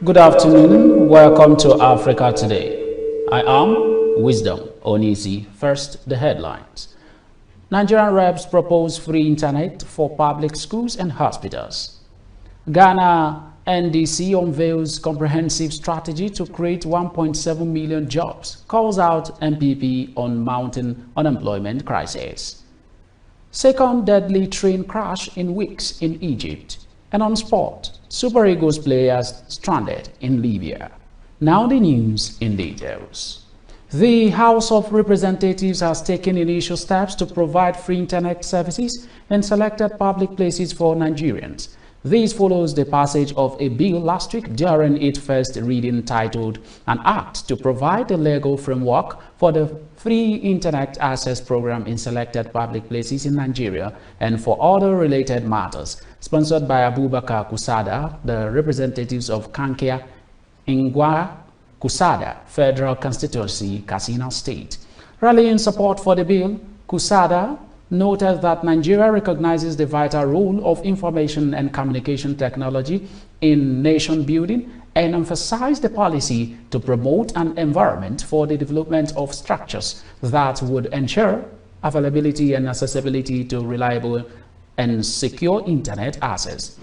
Good afternoon. Welcome to Africa Today. I am Wisdom Onisi. First, the headlines. Nigerian reps propose free internet for public schools and hospitals. Ghana NDC unveils comprehensive strategy to create 1.7 million jobs, calls out MPP on mounting unemployment crisis. Second deadly train crash in weeks in Egypt. And on sport, Super Eagles players stranded in Libya. Now the news in details. The House of Representatives has taken initial steps to provide free internet services in selected public places for Nigerians. This follows the passage of a bill last week during its first reading titled An Act to Provide a Legal Framework for the Free Internet Access Program in Selected Public Places in Nigeria and for other related matters, sponsored by Abubakar Kusada, the representatives of Kankia, Ingwa Kusada, Federal Constituency, Katsina State. Rallying support for the bill, Kusada noted that Nigeria recognizes the vital role of information and communication technology in nation building and emphasized the policy to promote an environment for the development of structures that would ensure availability and accessibility to reliable and secure internet access.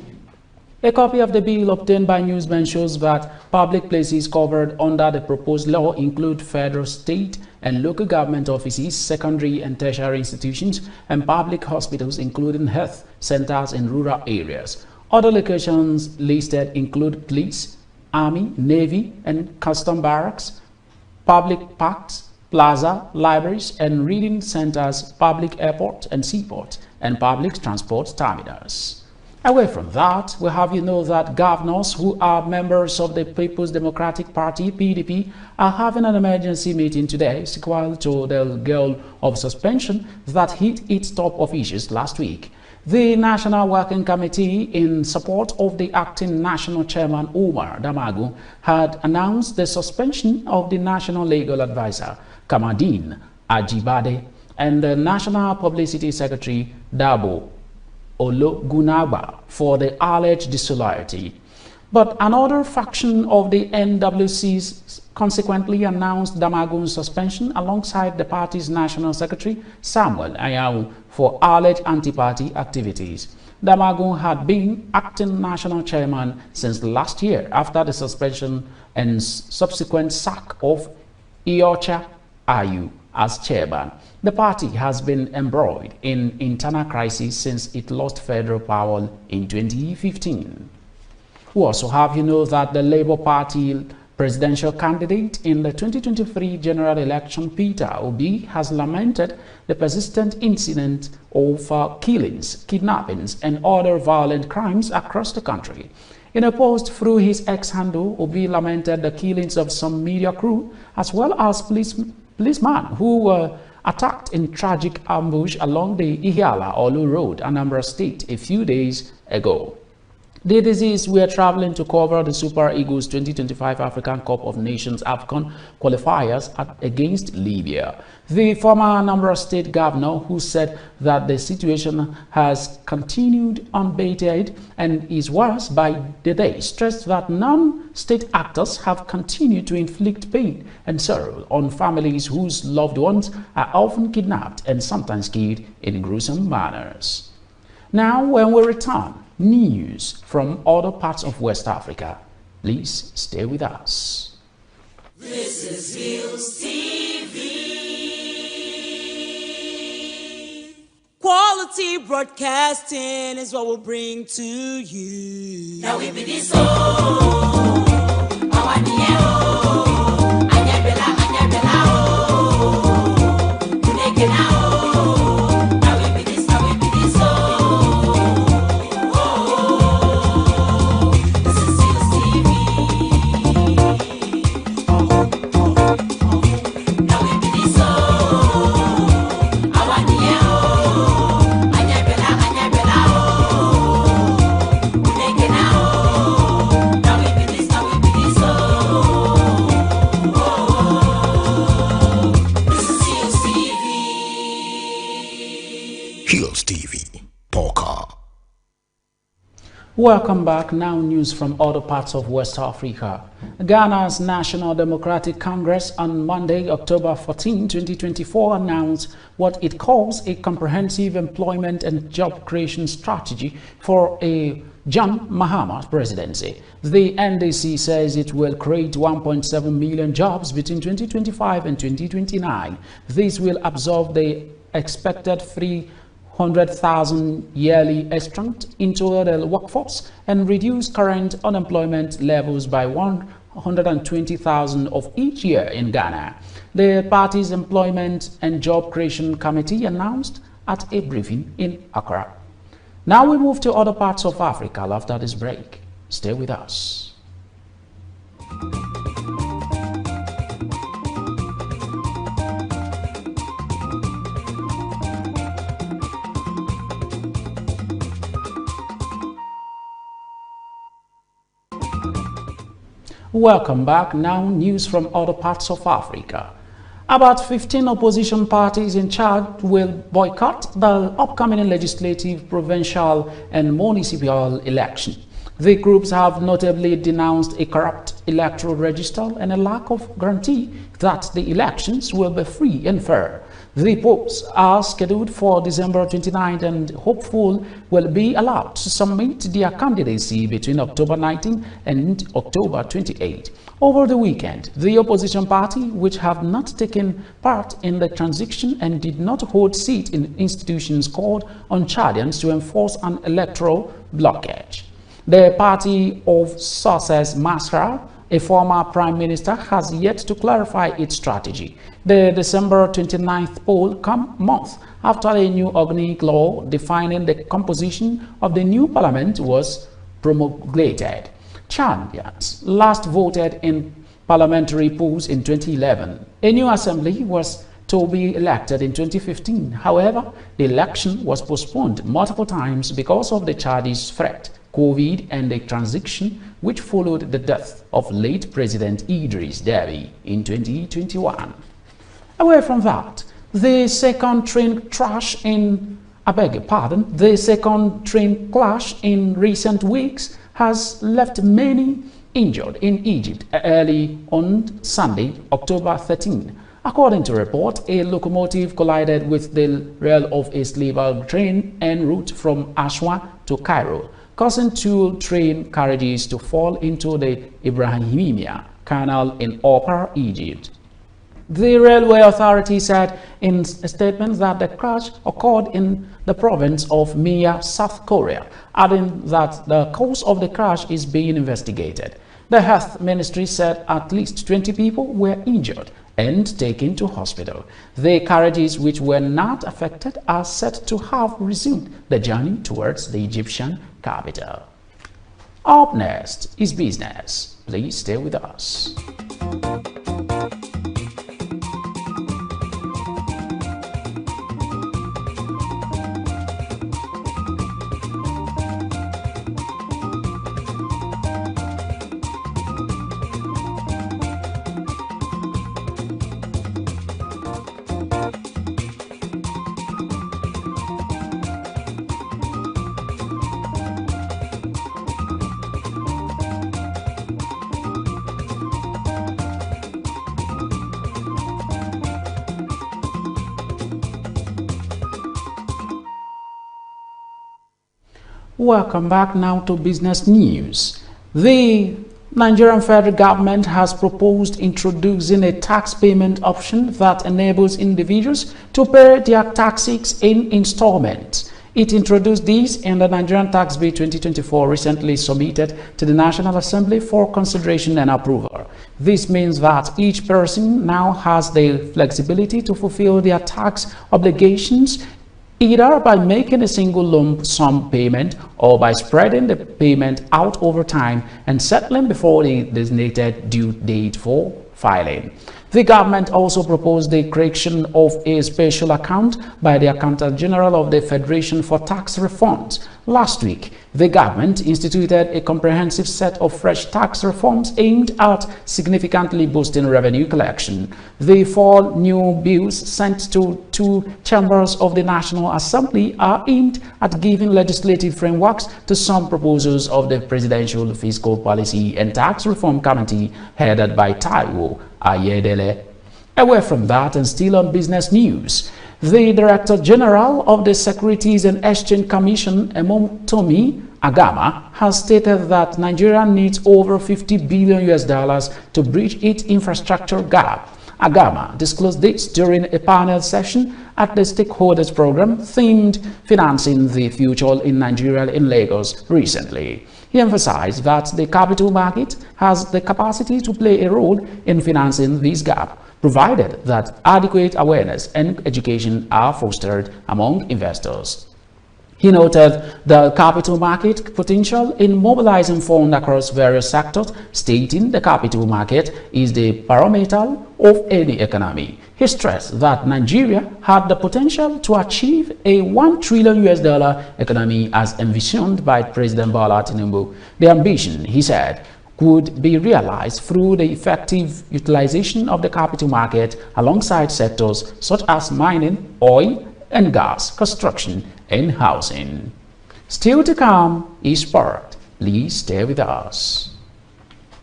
A copy of the bill obtained by Newsman shows that public places covered under the proposed law include federal, state, and local government offices, secondary and tertiary institutions, and public hospitals, including health centers in rural areas. Other locations listed include police, army, navy, and custom barracks, public parks, plaza, libraries, and reading centers, public airport and seaport, and public transport terminals. Away from that, we have you know that governors who are members of the People's Democratic Party, PDP, are having an emergency meeting today, sequel to the gale of suspension that hit its top officials last week. The National Working Committee, in support of the acting national chairman Umar Damagu, had announced the suspension of the National Legal Advisor, Kamadin Ajibade, and the National Publicity Secretary, Dabo Ologunagba, for the alleged disloyalty. But another faction of the NWC consequently announced Damagun's suspension alongside the party's National Secretary, Samuel Ayawu, for alleged anti-party activities. Damagun had been acting national chairman since last year after the suspension and subsequent sack of Iocha Ayu as chairman. The party has been embroiled in internal crisis since it lost federal power in 2015. We also have you know that the Labour Party presidential candidate in the 2023 general election, Peter Obi, has lamented the persistent incident of killings, kidnappings, and other violent crimes across the country. In a post through his X handle, Obi lamented the killings of some media crew as well as policemen who were attacked in tragic ambush along the Ihiala-Olu Road, Anambra State, a few days ago. The disease we are traveling to cover the Super Eagles 2025 African Cup of Nations AFCON qualifiers against Libya. The former Anambra State governor, who said that the situation has continued unabated and is worse by the day, stressed that non-state actors have continued to inflict pain and sorrow on families whose loved ones are often kidnapped and sometimes killed in gruesome manners. Now, when we return, news from other parts of West Africa. Please stay with us. This is Hillstv. Quality broadcasting is what we'll bring to you. Now we be this Welcome back. Now news from other parts of West Africa. Ghana's National Democratic Congress on Monday, October 14, 2024 announced what it calls a comprehensive employment and job creation strategy for a John Mahama presidency. The NDC says it will create 1.7 million jobs between 2025 and 2029. This will absorb the expected 300,000 yearly extract into the workforce and reduce current unemployment levels by 120,000 of each year in Ghana. The party's Employment and Job Creation Committee announced at a briefing in Accra. Now we move to other parts of Africa after this break. Stay with us. Welcome back. Now news from other parts of Africa. About 15 opposition parties in Chad will boycott the upcoming legislative, provincial and municipal election. The groups have notably denounced a corrupt electoral register and a lack of guarantee that the elections will be free and fair. The polls are scheduled for December 29 and hopeful will be allowed to submit their candidacy between October 19 and October 28. Over the weekend, the opposition party, which have not taken part in the transition and did not hold seat in institutions, called on Chadians to enforce an electoral blockage. The party of Success Masra, a former prime minister, has yet to clarify its strategy. The December 29th poll comes month after a new organic law defining the composition of the new parliament was promulgated. Chadians last voted in parliamentary polls in 2011. A new assembly was to be elected in 2015. However, the election was postponed multiple times because of the Chadi's threat, COVID, and the transition which followed the death of late President Idris Deby in 2021. Away from that, the second train clash in recent weeks has left many injured in Egypt early on Sunday, October 13. According to report, a locomotive collided with the rail of a sleeper train en route from Aswan to Cairo, causing two train carriages to fall into the Ibrahimia Canal in Upper Egypt. The railway authority said in a statement that the crash occurred in the province of Mia, South Korea, adding that the cause of the crash is being investigated. The health ministry said at least 20 people were injured and taken to hospital. The carriages which were not affected are said to have resumed the journey towards the Egyptian capital. Up next is business. Please stay with us. Welcome back now to business news. The Nigerian federal government has proposed introducing a tax payment option that enables individuals to pay their taxes in installments. It introduced this in the Nigerian Tax Bill 2024 recently submitted to the National Assembly for consideration and approval. This means that each person now has the flexibility to fulfill their tax obligations either by making a single lump sum payment or by spreading the payment out over time and settling before the designated due date for filing. The government also proposed the creation of a special account by the Accountant General of the Federation for tax reforms. Last week, the government instituted a comprehensive set of fresh tax reforms aimed at significantly boosting revenue collection. The 4 new bills sent to two chambers of the National Assembly are aimed at giving legislative frameworks to some proposals of the Presidential Fiscal Policy and Tax Reform Committee headed by Taiwo Ayedele. Away from that and still on business news, the Director General of the Securities and Exchange Commission, Emotomi Agama, has stated that Nigeria needs over $50 billion to bridge its infrastructure gap. Agama disclosed this during a panel session at the Stakeholders Program themed Financing the Future in Nigeria in Lagos recently. He emphasized that the capital market has the capacity to play a role in financing this gap, provided that adequate awareness and education are fostered among investors. He noted the capital market potential in mobilizing funds across various sectors, stating the capital market is the barometer of any economy. He stressed that Nigeria had the potential to achieve a $1 trillion economy as envisioned by President Bola Tinubu. The ambition, he said, could be realized through the effective utilization of the capital market alongside sectors such as mining, oil and gas, construction and housing. Still to come is sport. Please stay with us.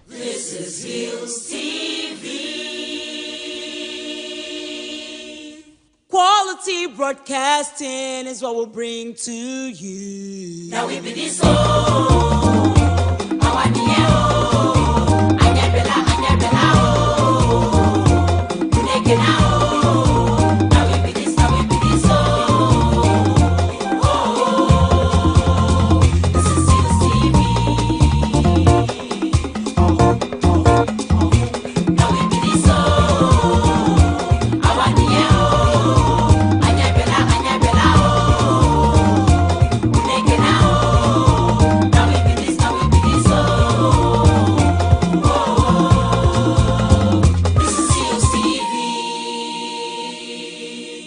This is Hillstv. Quality broadcasting is what we'll bring to you. Now we be this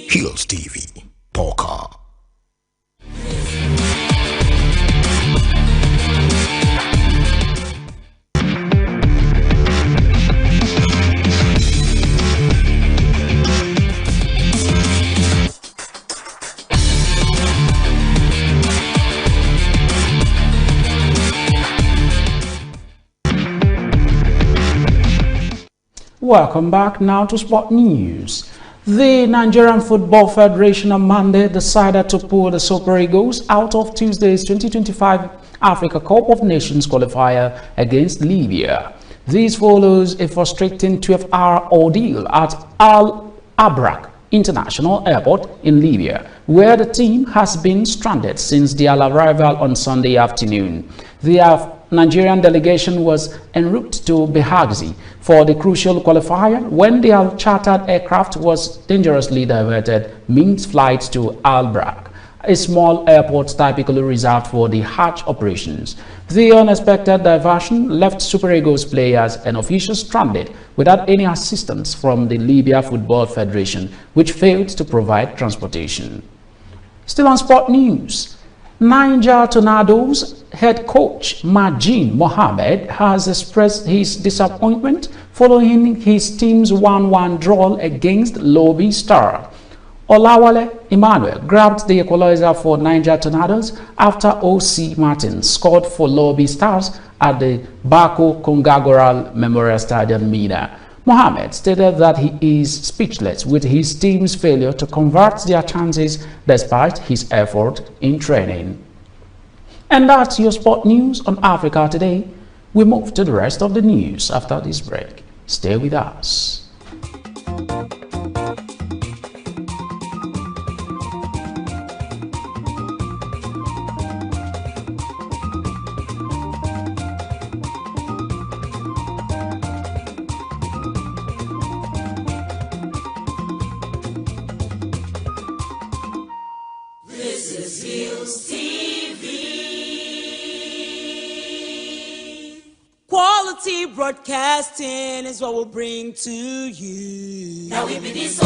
Hillstv, Polka. Welcome back now to Sport News. The Nigerian Football Federation on Monday decided to pull the Super Eagles out of Tuesday's 2025 Africa Cup of Nations qualifier against Libya. This follows a frustrating 12-hour ordeal at Al Abrak International Airport in Libya, where the team has been stranded since their arrival on Sunday afternoon. The Nigerian delegation was en route to Benghazi for the crucial qualifier when their chartered aircraft was dangerously diverted mid-flight to Al-Brak, a small airport typically reserved for the Hajj operations. The unexpected diversion left Super Eagles players and officials stranded without any assistance from the Libya Football Federation, which failed to provide transportation. Still on sport news, Niger Tornadoes head coach Majin Mohammed has expressed his disappointment following his team's 1-1 draw against Lobi Star. Olawale Emmanuel grabbed the equalizer for Niger Tornadoes after O.C. Martin scored for Lobi Stars at the Bako Kongagoral Memorial Stadium, Mina. Mohammed stated that he is speechless with his team's failure to convert their chances despite his effort in training. And that's your sport news on Africa Today. We move to the rest of the news after this break. Stay with us. Quality broadcasting is what we'll bring to you. Now we be this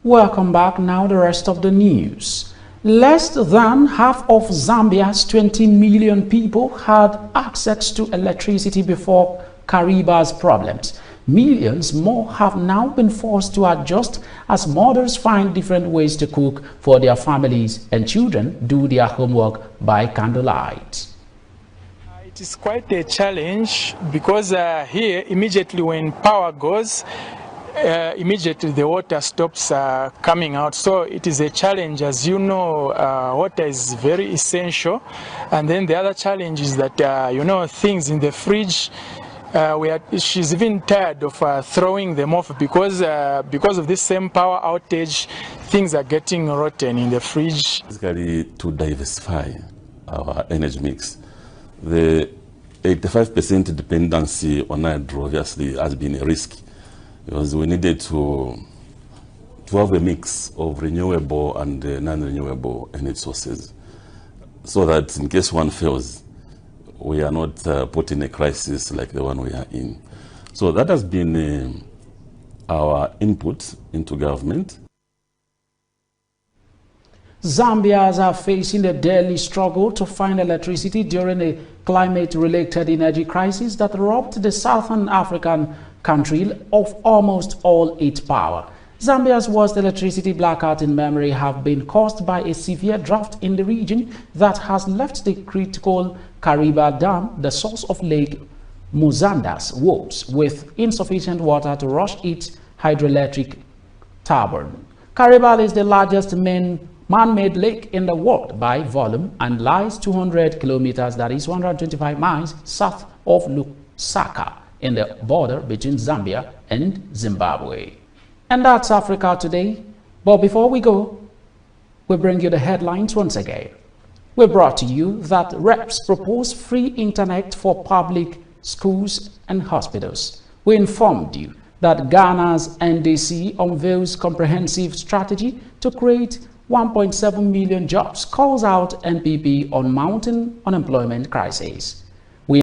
Welcome back. Now the rest of the news. Less than half of Zambia's 20 million people had access to electricity before Kariba's problems. Millions more have now been forced to adjust as mothers find different ways to cook for their families and children do their homework by candlelight. It is quite a challenge because here immediately when power goes, immediately the water stops coming out. So it is a challenge. As you know, water is very essential. And then the other challenge is that, things in the fridge, she's even tired of throwing them off because of this same power outage, things are getting rotten in the fridge. Basically, to diversify our energy mix, the 85% dependency on hydro obviously has been a risk because we needed to have a mix of renewable and non-renewable energy sources so that in case one fails, we are not put in a crisis like the one we are in. So that has been our input into government. Zambians are facing a daily struggle to find electricity during a climate-related energy crisis that robbed the southern African country of almost all its power. Zambia's worst electricity blackout in memory have been caused by a severe drought in the region that has left the critical Kariba Dam, the source of Lake Muzanda's woes, with insufficient water to rush its hydroelectric turbine. Kariba is the largest man-made lake in the world by volume and lies 200 kilometers, that is 125 miles, south of Lusaka in the border between Zambia and Zimbabwe. And that's Africa Today. But before we go, we bring you the headlines once again. We brought to you that reps propose free internet for public schools and hospitals. We informed you that Ghana's NDC unveils comprehensive strategy to create 1.7 million jobs, calls out NPP on mounting unemployment crisis.